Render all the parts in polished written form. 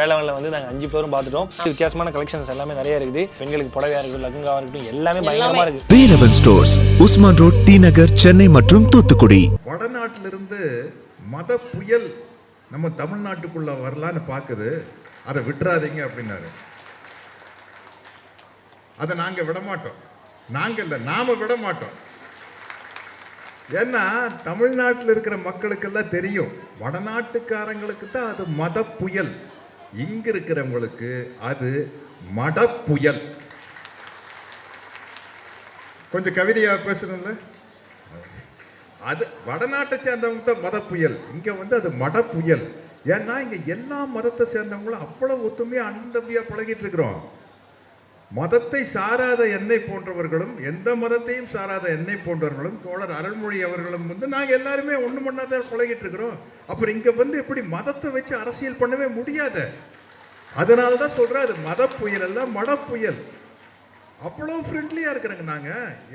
வேளாண்ல வந்து நாங்கள் 5 பேரும் பார்த்துட்டோம். வித்தியாசமான கலெக்ஷன்ஸ் எல்லாமே நிறைய இருக்குது. பெண்களுக்கு புடவையா இருக்கட்டும், லெஹங்காவா இருக்கட்டும், எல்லாமே பயங்கரமா இருக்கு. Velavan stores, Usman road, T Nagar, Chennai மற்றும் தூத்துக்குடி. வடநாட்டிலிருந்து மத புயல் நம்ம தமிழ்நாட்டுக்குள்ள வரலான்னு பார்க்குது, அதை விட்டுறாதீங்க அப்படின்னாரு. அதை நாங்க விட மாட்டோம். நாங்க இல்ல, நாம விட மாட்டோம். ஏன்னா தமிழ்நாட்டில் இருக்கிற மக்களுக்கெல்லாம் தெரியும், வடநாட்டுக்காரங்களுக்கு தான் அது மத புயல், இங்க இருக்கிறவங்களுக்கு அது மட புயல். கொஞ்சம் கவிதையா பேசணும்ல, அது வடநாட்டை சேர்ந்தவங்க தான் மத புயல், இங்க வந்து அது மட புயல். ஏன்னா இங்க எல்லா மதத்தை சேர்ந்தவங்களும் அவ்வளவு ஒத்துமையா அன்பையா பழகிட்டு இருக்கிறோம். மதத்தை சாராத என்னை போன்றவர்களும், எந்த மதத்தையும் சாராத என்னை போன்றவர்களும், தோழர் அருள்மொழி அவர்களும் வந்து நாங்க எல்லாருமே ஒண்ணு மண்ணாதான் பழகிட்டு இருக்கிறோம். அப்புறம் இங்க வந்து எப்படி மதத்தை வச்சு அரசியல் பண்ணவே முடியாது. அதனாலதான் சொல்றேன், அது மத புயல் அல்ல, மட புயல். அவ்வளவு ஃப்ரெண்ட்லியா இருக்கிறாங்க. நாங்க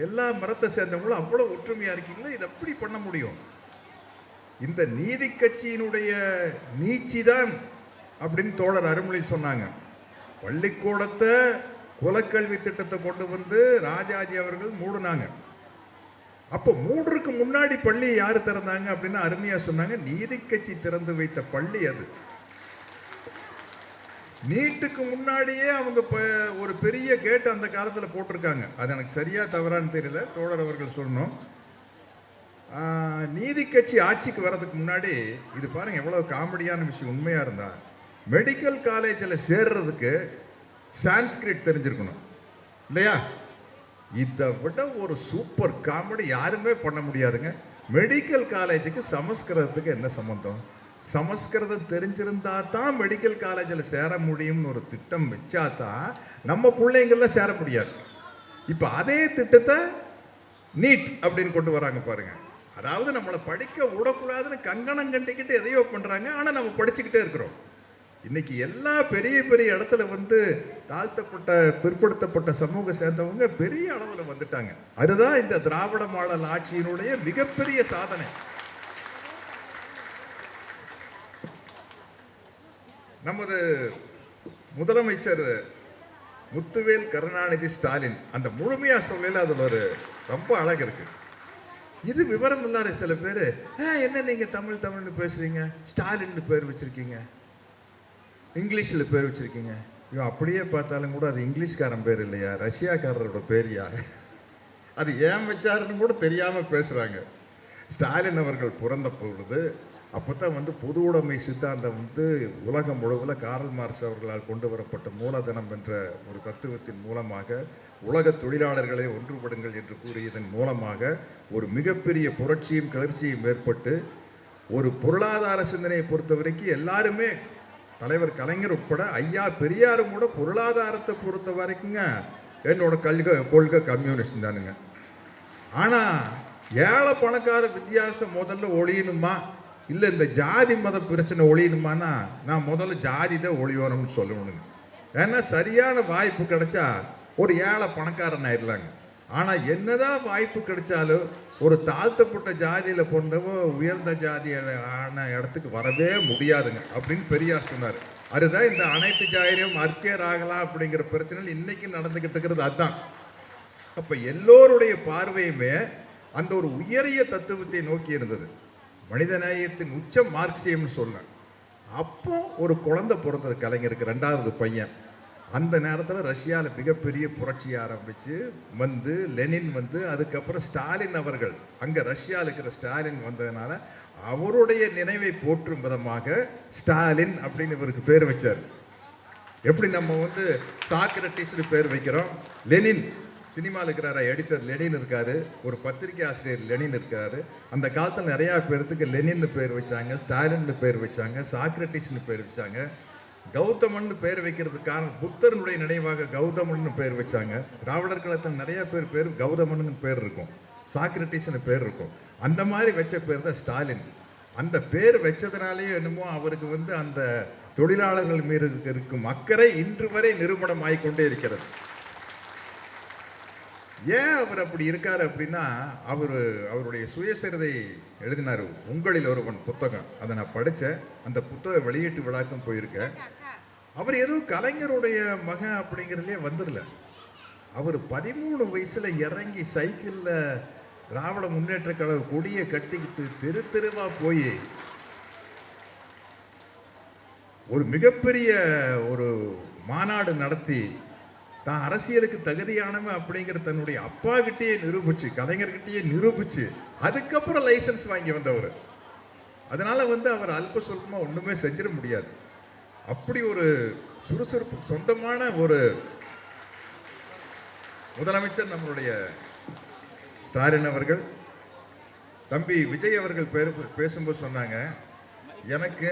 எல்லா மதத்தை சேர்ந்தவங்களும் அவ்வளவு ஒற்றுமையா இருக்கீங்களா, இது எப்படி பண்ண முடியும்? இந்த நீதி கட்சியினுடைய நீச்சிதான் அப்படின்னு தோழர் அருள்மொழி சொன்னாங்க. பள்ளிக்கூடத்தை குலக்கல்வி திட்டத்தை கொண்டு வந்து ராஜாஜி அவர்கள் மூடினாங்க. அப்போ மூடுறதுக்கு முன்னாடி பள்ளி யாரு திறந்தாங்க அப்படின்னு அருமையா சொன்னாங்க, நீதி கட்சி திறந்து வைத்த பள்ளி அது. நீட்டுக்கு முன்னாடியே அவங்க ஒரு பெரிய கேட் அந்த காலத்தில் போட்டிருக்காங்க. அது எனக்கு சரியா தவறான்னு தெரியல, தோழர் அவர்கள் சொல்லணும். நீதி கட்சி ஆட்சிக்கு வர்றதுக்கு முன்னாடி, இது பாருங்க எவ்வளவு காமெடியான விஷயம். உண்மையா இருந்தா மெடிக்கல் காலேஜில் சேர்றதுக்கு சான்ஸ்கிரிட் தெரிஞ்சிருக்கணும் இல்லையா? இதை விட ஒரு சூப்பர் காமெடி யாருமே பண்ண முடியாதுங்க. மெடிக்கல் காலேஜுக்கு சமஸ்கிருதத்துக்கு என்ன சம்பந்தம்? சமஸ்கிருதம் தெரிஞ்சிருந்தா தான் மெடிக்கல் காலேஜில் சேர முடியும்னு ஒரு திட்டம் வச்சா தான் நம்ம பிள்ளைங்கள்லாம் சேர முடியாது. இப்போ அதே திட்டத்தை நீட் அப்படின்னு கொண்டு வராங்க பாருங்க. அதாவது நம்மளை படிக்க விடக்கூடாதுன்னு கங்கணம் கண்டிக்கிட்டு எதையோ பண்றாங்க, ஆனால் நம்ம படிச்சுக்கிட்டே இருக்கிறோம். இன்னைக்கு எல்லா பெரிய பெரிய இடத்துல வந்து தாழ்த்தப்பட்ட பிற்படுத்தப்பட்ட சமூக சேர்ந்தவங்க பெரிய அளவில் வந்துட்டாங்க. அதுதான் இந்த திராவிட மாடல் ஆட்சியினுடைய மிகப்பெரிய சாதனை. நமது முதலமைச்சர் முத்துவேல் கருணாநிதி ஸ்டாலின் அந்த முழுமையா சொல்லல, அதுல ஒரு ரொம்ப அழகு இருக்கு. இது விவரம் இல்லாத சில பேர், என்ன நீங்க தமிழ் தமிழ்னு பேசுறீங்க, ஸ்டாலின் பேர் வச்சிருக்கீங்க, இங்கிலீஷில் பேர் வச்சிருக்கீங்க. ஐயோ, அப்படியே பார்த்தாலும் கூட அது இங்கிலீஷ்காரன் பேர் இல்லையா, ரஷ்யாக்காரரோட பேரியா, அது ஏன் வச்சாருன்னு கூட தெரியாம பேசுறாங்க. ஸ்டாலின் அவர்கள் பிறந்த பொழுது அப்போதான் வந்து பொது உடைமை சித்தாந்தம் வந்து உலகம் முழுவதும் கார்ல் மார்க்ஸ் அவர்களால் கொண்டு வரப்பட்ட மூலதனம் என்ற ஒரு தத்துவத்தின் மூலமாக உலக தொழிலாளர்களை ஒன்றுபடுங்கள் என்று கூறியதன் மூலமாக ஒரு மிகப்பெரிய புரட்சியும் கிளர்ச்சியும் ஏற்பட்டு, ஒரு பொருளாதார சிந்தனையை பொறுத்த வரைக்கும் எல்லாருமே, தலைவர் கலைஞர் உட்பட ஐயா பெரியாரும் கூட பொருளாதாரத்தை பொறுத்த வரைக்குங்க என்னோட கொள்கை கம்யூனிஸ்ட் தானுங்க. ஆனா ஏழை பணக்கார வித்தியாசம் முதல்ல ஒழியணுமா, இல்லை இந்த ஜாதி மத பிரச்சனை ஒழியணுமானா நான் முதல்ல ஜாதி தான் ஒழியணும்னு சொல்லணுங்க. ஏன்னா சரியான வாய்ப்பு கிடைச்சா ஒரு ஏழை பணக்காரன் ஆயிடலாங்க. ஆனால் என்னதான் வாய்ப்பு கிடைச்சாலும் ஒரு தாழ்த்தப்பட்ட ஜாதியில பிறந்தவோ உயர்ந்த ஜாதியான இடத்துக்கு வரவே முடியாதுங்க அப்படின்னு பெரியார் சொன்னார். அதுதான் இந்த அனைத்து ஜாதியும் அர்க்கேர் ஆகலாம் அப்படிங்கிற பிரச்சனை இன்னைக்கு நடந்துகிட்டு இருக்கிறது. அதுதான். அப்ப எல்லோருடைய பார்வையுமே அந்த ஒரு உயரிய தத்துவத்தை நோக்கி இருந்தது. மனிதநேயத்தின் உச்சம் மார்க்சியம்னு சொல்ல. அப்போ ஒரு குழந்தை பிறந்தது கலைஞருக்கு, 2வது பையன். அந்த நேரத்தில் ரஷ்யாவில் மிகப்பெரிய புரட்சி ஆரம்பிச்சு வந்து லெனின் வந்து, அதுக்கப்புறம் ஸ்டாலின் அவர்கள், அங்கே ரஷ்யாவில் இருக்கிற ஸ்டாலின் வந்ததுனால அவருடைய நினைவை போற்றும் விதமாக ஸ்டாலின் அப்படின்னு இவருக்கு பேர் வச்சார். எப்படி நம்ம வந்து சாக்ரட்டிஸ்னு பேர் வைக்கிறோம், லெனின் சினிமாவில் இருக்கிறாரா எடிட்டர் லெனின் இருக்காரு, ஒரு பத்திரிகை ஆசிரியர் லெனின் இருக்காரு. அந்த காலத்தில் நிறையா பேருக்கு லெனின்னு பேர் வச்சாங்க, ஸ்டாலின்னு பேர் வச்சாங்க, சாக்ரட்டிஸ்னு பேர் வச்சாங்க. கௌதமன் பேர் வைக்கிறதுக்கான புத்தருடைய நினைவாக கௌதமன் பேர் வச்சாங்க. திராவிடர் கழகத்தில் நிறைய பேர் கௌதமன் பேர் இருக்கும், சாக்ரட்டிஸ்னு பேர் இருக்கும். அந்த மாதிரி வச்ச பேர் தான் ஸ்டாலின். அந்த பேர் வச்சதுனாலேயே என்னமோ அவருக்கு வந்து அந்த தொழிலாளர்கள் மீது இருக்கும் அக்கறை இன்று வரை நிரூபணம் ஆகிக்கொண்டே இருக்கிறது. ஏன் அவர் அப்படி இருக்காரு அப்படின்னா, அவருடைய சுயசரிதை எழுதினார், உங்களில் ஒருவன் புத்தகம். அதை நான் படித்தேன். அந்த புத்தக வெளியீட்டு விழாக்கும் போயிருக்கேன். அவர் ஏதோ கலைஞருடைய மகன் அப்படிங்கிறதுலே வந்துடல. அவர் 13 வயசுல இறங்கி சைக்கிள்ல திராவிட முன்னேற்ற கழக கொடியை கட்டிக்கிட்டு தெரு தெருவா போய் ஒரு மிகப்பெரிய ஒரு மாநாடு நடத்தி தான் அரசியலுக்கு தகுதியானவன் அப்படிங்கிற தன்னுடைய அப்பா கிட்டேயே நிரூபிச்சு, கலைஞர்கிட்டயே நிரூபிச்சு, அதுக்கப்புறம் லைசன்ஸ் வாங்கி வந்தவர். அதனால அவர் அல்ப சொல்பமா ஒண்ணுமே செஞ்சிட முடியாது. அப்படி ஒரு சுறுசுறுப்பு சொந்தமான ஒரு முதலமைச்சர் நம்மளுடைய ஸ்டாலின் அவர்கள். தம்பி விஜய் அவர்கள் பேசும்போது சொன்னாங்க, எனக்கு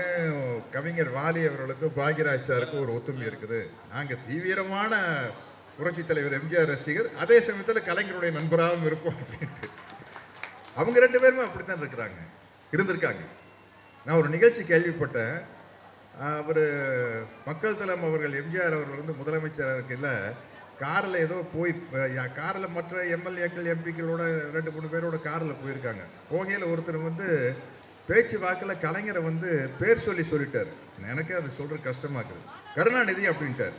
கவிஞர் வாலி அவர்களுக்கும் பாக்யராஜ் சாருக்கும் ஒரு ஒத்துமை இருக்குது. நாங்கள் தீவிரமான புரட்சி தலைவர் எம்ஜிஆர் ரசிகர், அதே சமயத்தில் கலைஞருடைய நண்பராகவும் இருப்போம் அப்படின்ட்டு. அவங்க 2 பேருமே அப்படித்தான் இருந்திருக்காங்க. நான் ஒரு நிகழ்ச்சி கேள்விப்பட்டேன். அவர் மக்கள் தலம் அவர்கள் எம்ஜிஆர் அவர்கள் முதலமைச்சராக இருக்கையில் காரில் ஏதோ போய் காரில் மற்ற எம்எல்ஏக்கள் எம்பிக்களோட 2-3 பேரோட காரில் போயிருக்காங்க. போகையில் ஒருத்தர் பேச்சு வாக்கில் கலைஞரை பேர் சொல்லிட்டார். எனக்கே அதை சொல்கிற கஷ்டமாக இருக்குது. கருணாநிதி அப்படின்ட்டார்.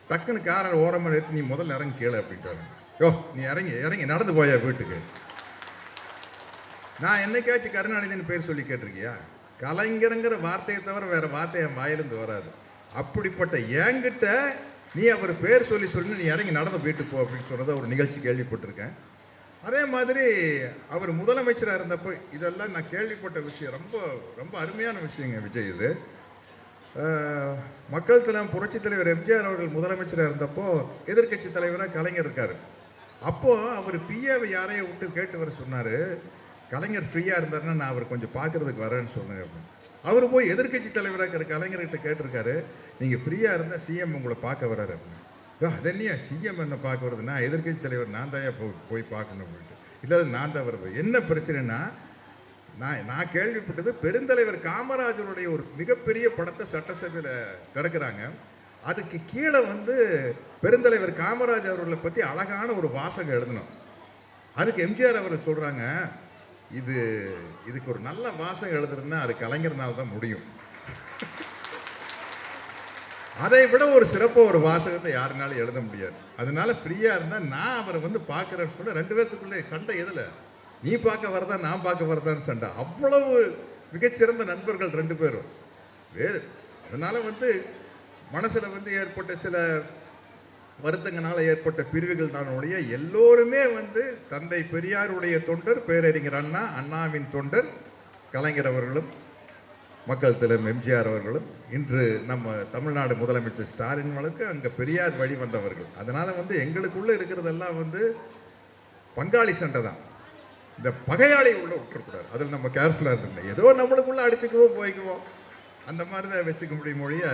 டக்குன்னு காரை ஓரமாக நிறுத்தி, நீ முதல்ல இறங்கி கேளு அப்படின்ட்டாரு. யோ, நீ இறங்கி நடந்து போயா வீட்டுக்கு. நான் என்னைக்காச்சும் கருணாநிதினு பேர் சொல்லி கேட்டிருக்கியா? கலைஞருங்கிற வார்த்தையை தவிர வேற வார்த்தை என் வாயிலிருந்து வராது. அப்படிப்பட்ட என்கிட்ட நீ அவர் பேர் சொல்லி நீ இறங்கி நடந்து வீட்டுக்கு போ அப்படின்னு சொன்னதை ஒரு நிகழ்ச்சி கேள்விப்பட்டிருக்கேன். அதே மாதிரி அவர் முதலமைச்சராக இருந்தப்போ இதெல்லாம் நான் கேள்விப்பட்ட விஷயம். ரொம்ப ரொம்ப அருமையான விஷயங்க விஜய். இது மக்கள் தலம் புரட்சி தலைவர் எம்ஜிஆர் அவர்கள் முதலமைச்சராக இருந்தப்போ எதிர்கட்சி தலைவராக கலைஞர் இருக்காரு. அப்போ அவர் பிஏவை யாரைய விட்டு கேட்டு வர சொன்னார். கலைஞர் ஃப்ரீயாக இருந்தாருன்னா நான் அவர் கொஞ்சம் பார்க்கறதுக்கு வரேன்னு சொன்னேன் அப்படின்னு. அவர் போய் எதிர்கட்சி தலைவராக இருக்கிற கலைஞர்கிட்ட கேட்டிருக்காரு, நீங்கள் ஃப்ரீயாக இருந்தால் சிஎம் உங்களை பார்க்க வர்றாரு அப்படின்னு. அதென்னையா சிஎம் என்ன பார்க்க வருது? நான் எதிர்கட்சி தலைவர், நான் தான் போய் பார்க்கணும் அப்படின்ட்டு. இல்லை, நான் தான் வருது. என்ன பிரச்சனைனா, நான் கேள்விப்பட்டது பெருந்தலைவர் காமராஜருடைய ஒரு மிகப்பெரிய படத்தை சட்டசபையில் திறக்கிறாங்க. அதுக்கு கீழே பெருந்தலைவர் காமராஜர் அவர்களை பற்றி அழகான ஒரு வாசகம் எழுதணும். அதுக்கு எம்ஜிஆர் அவர்கள் சொல்கிறாங்க, இதுக்கு ஒரு நல்ல வாசகம் எழுதுறதுன்னா அது கலைஞர்னால தான் முடியும். அதை விட ஒரு சிறப்பாக ஒரு வாசகத்தை யாருனாலும் எழுத முடியாது. அதனால ஃப்ரீயா இருந்தா நான் அவரை பார்க்கிறேன்னு சொல்ல 2 பேருக்குள்ளே சண்டை. எதுல நீ பார்க்க வரதா நான் பார்க்க வரதான்னு சண்டை. அவ்வளவு மிகச்சிறந்த நண்பர்கள் 2 பேரும். வேறு அதனால மனசுல ஏற்பட்ட சில வருத்தங்களால ஏற்பட்ட பிரிவுகள் தானுடைய எல்லோருமே தந்தை பெரியாருடைய தொண்டர், பேரறிஞர் அண்ணா, அண்ணாவின் தொண்டர் கலைஞர் அவர்களும், மக்கள் தலைவர் எம்ஜிஆர் அவர்களும், இன்று நம்ம தமிழ்நாடு முதலமைச்சர் ஸ்டாலின் வழக்கு அங்கே பெரியார் வழி வந்தவர்கள். அதனால எங்களுக்குள்ள இருக்கிறதெல்லாம் பங்காளி சண்டை தான். இந்த பகையாளி உள்ள விட்டுறக்கூடாது. அதில் நம்ம கேர்ஃபுல்லாக இருந்தோம். ஏதோ நம்மளுக்குள்ள அடிச்சுக்குவோம் போய்க்குவோம், அந்த மாதிரி தான் வச்சுக்க முடியும் மொழிய.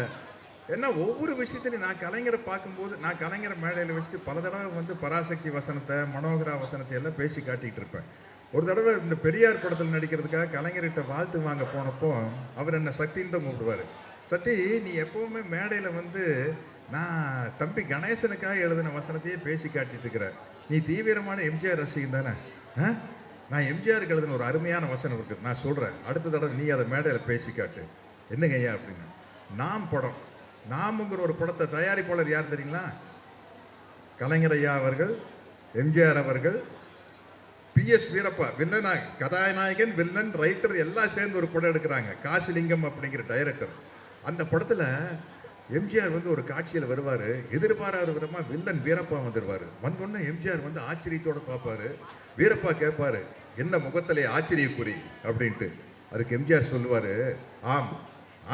ஏன்னா ஒவ்வொரு விஷயத்திலையும் நான் கலைஞரை பார்க்கும்போது, நான் கலைஞரை மேடையில் வச்சுட்டு பல தடவை பராசக்தி வசனத்தை, மனோகரா வசனத்தை எல்லாம் பேசி காட்டிகிட்டு இருப்பேன். ஒரு தடவை இந்த பெரியார் படத்தில் நடிக்கிறதுக்காக கலைஞர்கிட்ட வாழ்த்து வாங்க போனப்போ அவர் என்ன சக்தின்னு தான் கூப்பிடுவார். சக்தி, நீ எப்பவுமே மேடையில் நான் தம்பி கணேசனுக்காக எழுதின வசனத்தையே பேசி காட்டிட்டு இருக்கிற, நீ தீவிரமான எம்ஜிஆர் ரசிகன் தானே? நான் எம்ஜிஆருக்கு எழுதின ஒரு அருமையான வசனம் இருக்குது, நான் சொல்கிறேன், அடுத்த தடவை நீ அதை மேடையில் பேசி காட்டு. என்னங்க ஐயா அப்படின்னு. நாம் படம், நாம்ங்கிற ஒரு படத்தை தயாரிப்பாளர் யார் தெரியுங்களா? கலைஞர் ஐயா அவர்கள், எம்ஜிஆர் அவர்கள், PS வீரப்பா வில்லனா, கதாநாயகன், வில்லன், ரைட்டர் எல்லாம் சேர்ந்து ஒரு படம் எடுக்கிறாங்க. காசிலிங்கம் அப்படிங்கிற டைரக்டர். அந்த படத்தில் எம்ஜிஆர் ஒரு காட்சியில் வருவார். எதிர்பாராத விதமாக வில்லன் வீரப்பா வந்துடுவார். வந்தோடனே எம்ஜிஆர் ஆச்சரியத்தோடு பார்ப்பார். வீரப்பா கேட்பார், என்ன முகத்திலே ஆச்சரியக்குறி அப்படின்ட்டு. அதுக்கு எம்ஜிஆர் சொல்லுவார், ஆம்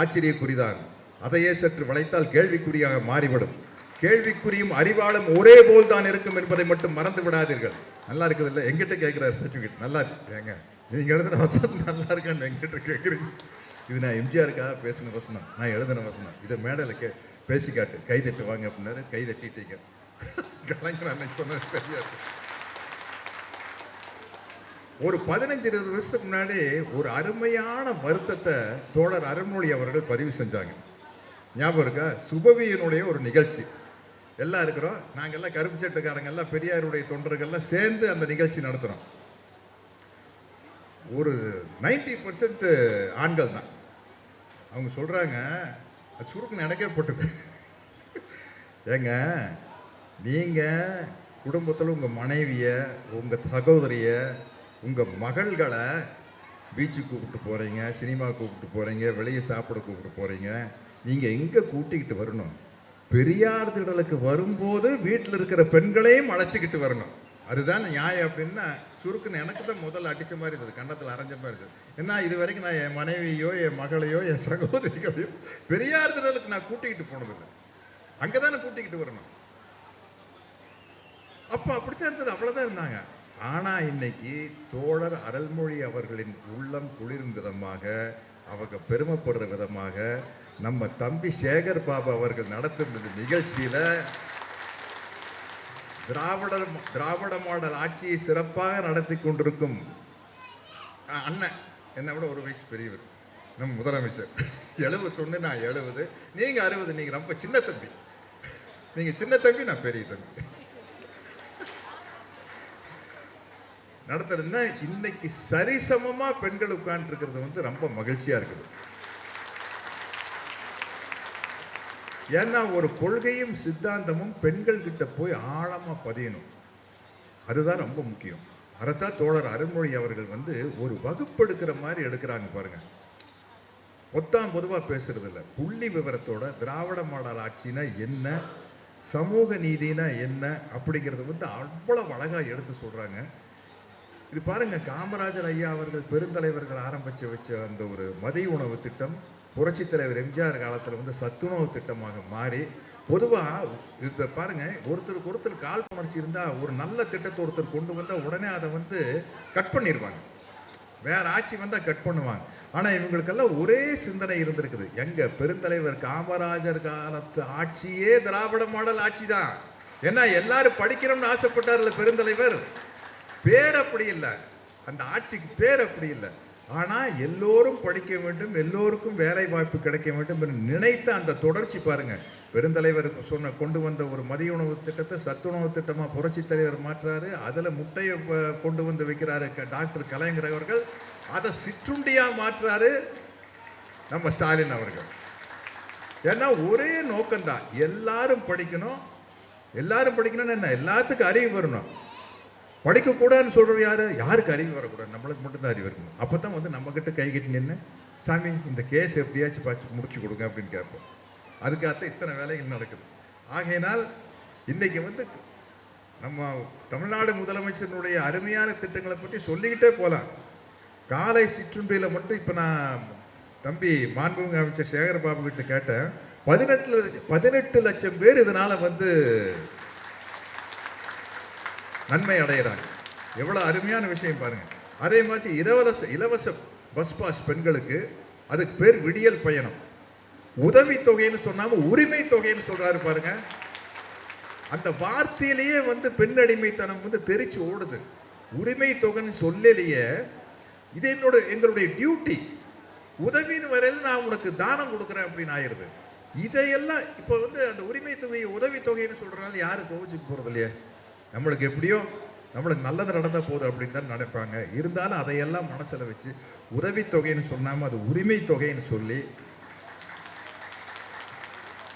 ஆச்சரியக்குறிதான், அதையே சற்று வளைத்தால் கேள்விக்குறியாக மாறிவிடும். கேள்விக்குறியும் அறிவாளும் ஒரே போல் தான் இருக்கும் என்பதை மட்டும் மறந்து விடாதீர்கள். நல்லா இருக்குது இல்லை? எங்கிட்ட கேட்குறாரு சர்டிஃபிகேட். நல்லா ஏங்க நீங்கள் எழுதின வசனம் நல்லா இருக்கான்னு எங்கிட்ட கேட்குறீங்க. இது நான் எம்ஜிஆருக்காக பேசின வசனம், நான் எழுதின வசனம், இதை மேடையில் பேசி காட்டு, கை தட்டு வாங்க அப்படின்னாரு. கை தட்டிட்டீங்க. கலைஞர் அன்னைக்கு சொன்னது தெரியாது. ஒரு 15-20 வருஷத்துக்கு முன்னாடி ஒரு அருமையான வருத்தத்தை தோழர் அருண்மொழி அவர்கள் பதிவு செஞ்சாங்க. ஞாபகம் இருக்கா? சுபவியினுடைய ஒரு நிகழ்ச்சி. எல்லாம் இருக்கிறோம், நாங்கெல்லாம் கருப்பு சட்டக்காரங்க எல்லாம் பெரியாருடைய தொண்டர்கள்லாம் சேர்ந்து அந்த நிகழ்ச்சி நடத்துகிறோம். ஒரு 90% ஆண்கள் தான். அவங்க சொல்கிறாங்க, அது சுருக்குன்னு எனக்கே போட்டது. ஏங்க, நீங்கள் குடும்பத்தில் உங்கள் மனைவியை, உங்கள் சகோதரியை, உங்கள் மகள்களை பீச்சுக்கு கூப்பிட்டு போகிறீங்க, சினிமா கூப்பிட்டு போகிறீங்க, வெளியே சாப்பிட கூப்பிட்டு போகிறீங்க. நீங்கள் எங்கே கூட்டிக்கிட்டு வரணும்? பெரியார் திடலுக்கு வரும்போது வீட்டில் இருக்கிற பெண்களையும் அழைச்சிக்கிட்டு வரணும். அதுதான் நியாயம் அப்படின்னா சுருக்குன்னு எனக்கு தான் முதல்ல அடித்த மாதிரி இருந்தது, கன்னத்தில் அரைஞ்ச மாதிரி இருந்தது. ஏன்னா இது வரைக்கும் நான் என் மனைவியோ, என் மகளையோ, என் சகோதரிகளையோ பெரியார் திடலுக்கு நான் கூட்டிக்கிட்டு போனதில்லை. அங்கே தானே கூட்டிக்கிட்டு வரணும். அப்போ அப்படித்தான் இருந்தது, அவ்வளோதான் இருந்தாங்க. ஆனால் இன்னைக்கு தோழர் அருள்மொழி அவர்களின் உள்ளம் குளிரும் விதமாக, அவங்க பெருமைப்படுற விதமாக நம்ம தம்பி சேகர் பாபு அவர்கள் நடத்தும் இந்த நிகழ்ச்சியில் திராவிட மாடல் ஆட்சியை சிறப்பாக நடத்தி கொண்டிருக்கும் அண்ணன், என்னை விட ஒரு வயசு பெரியவர், நம்ம முதலமைச்சர். 71, நான் 70, நீங்கள் 60. நீங்கள் ரொம்ப சின்ன தம்பி. நீங்கள் சின்ன தம்பி, நான் பெரிய தம்பி. நடத்துறதுன்னா இன்னைக்கு சரிசமமா பெண்கள் உட்கார்ந்து இருக்கிறது வந்து ரொம்ப மகிழ்ச்சியா இருக்குது. ஏன்னா ஒரு கொள்கையும் சித்தாந்தமும் பெண்கள் கிட்ட போய் ஆழமா பதியணும். அதுதான் ரொம்ப முக்கியம். அதைத்தான் தோழர் அருள்மொழி அவர்கள் வந்து ஒரு வகுப்பெடுக்கிற மாதிரி எடுக்கிறாங்க பாருங்க. பொதுவா பேசுறது இல்லை, புள்ளி விவரத்தோட திராவிட மாடல் ஆட்சினா என்ன, சமூக நீதினா என்ன அப்படிங்கிறது வந்து அவ்வளவு அழகா எடுத்து சொல்றாங்க. இது பாருங்க, காமராஜர் ஐயா அவர்கள் பெருந்தலைவர்கள் ஆரம்பிச்சு வச்ச அந்த ஒரு மதிய உணவு திட்டம் புரட்சித் தலைவர் எம்ஜிஆர் காலத்தில் வந்து சத்துணவு திட்டமாக மாறி, பொதுவாக இப்போ பாருங்க, ஒருத்தருக்கு ஒருத்தர் கால் புணர்ச்சி இருந்தால் ஒரு நல்ல திட்டத்தை ஒருத்தர் கொண்டு வந்தால் உடனே அதை வந்து கட் பண்ணிடுவாங்க, வேற ஆட்சி வந்தால் கட் பண்ணுவாங்க. ஆனால் இவங்களுக்கெல்லாம் ஒரே சிந்தனை இருந்திருக்குது. எங்க பெருந்தலைவர் காமராஜர் காலத்து ஆட்சியே திராவிட மாடல் ஆட்சி தான். ஏன்னா எல்லாரும் படிக்கணும்னு ஆசைப்பட்டார்ல பெருந்தலைவர். பேர் அப்படி இல்லை, அந்த ஆட்சிக்கு பேர் அப்படி இல்லை. ஆனால் எல்லோரும் படிக்க வேண்டும், எல்லோருக்கும் வேலை வாய்ப்பு கிடைக்க வேண்டும் என்று நினைத்த அந்த தொடர்ச்சி பாருங்க. பெருந்தலைவர் கொண்டு வந்த ஒரு மதிய உணவு திட்டத்தை சத்துணவு திட்டமாக புரட்சி தலைவர் மாற்றாரு. அதில் முட்டையை கொண்டு வந்து வைக்கிறாரு டாக்டர் கலைஞர் அவர்கள். அதை சிற்றுண்டியாக மாற்றாரு நம்ம ஸ்டாலின் அவர்கள். ஏன்னா ஒரே நோக்கம்தான், எல்லாரும் படிக்கணும். எல்லாரும் படிக்கணும்னு என்ன, எல்லாத்துக்கும் அறிவு வரணும். படிக்கக்கூடாதுன்னு சொல்கிறோம் யாரு, யாருக்கு அறிவு வரக்கூடாது, நம்மளுக்கு மட்டும்தான் அறிவு இருக்கணும். அப்போ தான் வந்து நம்மக்கிட்ட கை கட்டி நின்று, சாமி இந்த கேஸ் எப்படியாச்சும் பார்த்து முடிச்சு கொடுங்க அப்படின்னு கேட்போம். அதுக்காகத்தான் இத்தனை வேலைகள் நடக்குது. ஆகையினால் இன்னைக்கு வந்து நம்ம தமிழ்நாடு முதலமைச்சருடைய அருமையான திட்டங்களை பற்றி சொல்லிக்கிட்டே போகலாம். காலை சிற்றுண்டியில் மட்டும் இப்போ நான் தம்பி மாண்புமிகு அமைச்சர் சேகர் பாபு கிட்ட கேட்டேன், 18 லட்சம் பேர் இதனால வந்து நன்மை அடைகிறாங்க. எவ்வளோ அருமையான விஷயம் பாருங்க. அதே மாதிரி இலவச பஸ் பாஸ் பெண்களுக்கு, அதுக்கு பேர் விடியல் பயணம். உதவி தொகைன்னு சொன்னாம உரிமை தொகைன்னு சொல்றாரு பாருங்க. அந்த வார்த்தையிலேயே வந்து பெண் அடிமைத்தனம் வந்து தெரிச்சு ஓடுது. உரிமை தொகைன்னு சொல்லலையே, இது எங்களுடைய டியூட்டி, உதவின்னு வரையில் நான் உனக்கு தானம் கொடுக்குறேன் அப்படின்னு ஆயிடுது. இதையெல்லாம் இப்போ வந்து அந்த உரிமை தொகை உதவி தொகைன்னு சொல்றதுனால யாரும் கோவிச்சுக்கு போறது இல்லையே. நம்மளுக்கு எப்படியோ நம்மளுக்கு நல்லது நடந்த போகுது அப்படின்னு தான் நினைப்பாங்க. இருந்தாலும் அதையெல்லாம் மனசில் வச்சு உதவித்தொகைன்னு சொன்னாமல் அது உரிமை தொகைன்னு சொல்லி,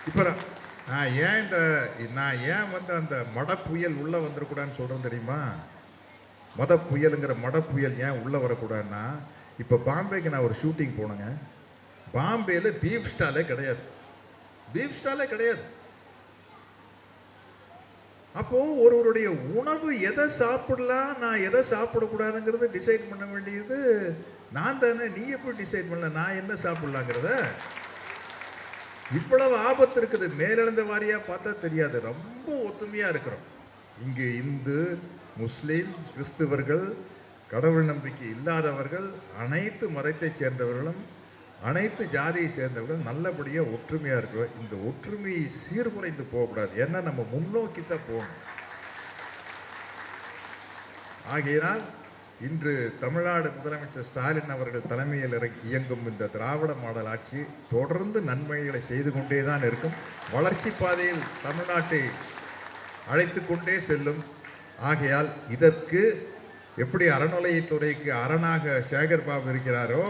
இப்போ நான் ஏன் வந்து அந்த மட புயல் உள்ளே வந்துடக்கூடாதுன்னு சொல்கிறேன் தெரியுமா? மத புயலுங்கிற மட புயல் ஏன் உள்ளே வரக்கூடாதுன்னா, இப்போ பாம்பேக்கு நான் ஒரு ஷூட்டிங் போனேங்க. பாம்பேயில் பீஃப் ஸ்டாலே கிடையாது, பீஃப் ஸ்டாலே கிடையாது. அப்போ ஒருவருடைய உணவு எதை சாப்பிடலாம், நான் எதை சாப்பிடக்கூடாதுங்கிறது டிசைட் பண்ண வேண்டியது நான் தானே. நீ எப்படி டிசைட் பண்ணல நான் என்ன சாப்பிடலாங்கிறத? இவ்வளவு ஆபத்து இருக்குது. மேலிருந்த வாரியா பார்த்தா தெரியாது, ரொம்ப ஒத்துமையா இருக்கிறோம். இங்கு இந்து, முஸ்லிம், கிறிஸ்துவர்கள், கடவுள் நம்பிக்கை இல்லாதவர்கள், அனைத்து மதத்தை சேர்ந்தவர்களும் அனைத்து ஜாதியை சேர்ந்தவர்கள் நல்லபடியாக ஒற்றுமையாக இருக்கிறோம். இந்த ஒற்றுமையை சீர்குலைந்து போகக்கூடாது. ஏன்னா நம்ம முன்னோக்கி தான் போகணும். ஆகையினால் இன்று தமிழ்நாடு முதலமைச்சர் ஸ்டாலின் அவர்கள் தலைமையில் இயங்கும் இந்த திராவிட மாடல் ஆட்சி தொடர்ந்து நன்மைகளை செய்து கொண்டே தான் இருக்கும். வளர்ச்சி பாதையில் தமிழ்நாட்டை அழைத்து கொண்டே செல்லும். ஆகையால் இதற்கு எப்படி அறநிலையத்துறைக்கு அரணாக சேகர் பாபு இருக்கிறாரோ,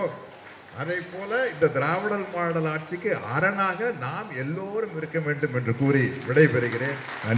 அதை போல இந்த திராவிடர் மாடல் ஆட்சிக்கு அரணாக நாம் எல்லோரும் இருக்க வேண்டும் என்று கூறி விடைபெறுகிறேன். நன்றி.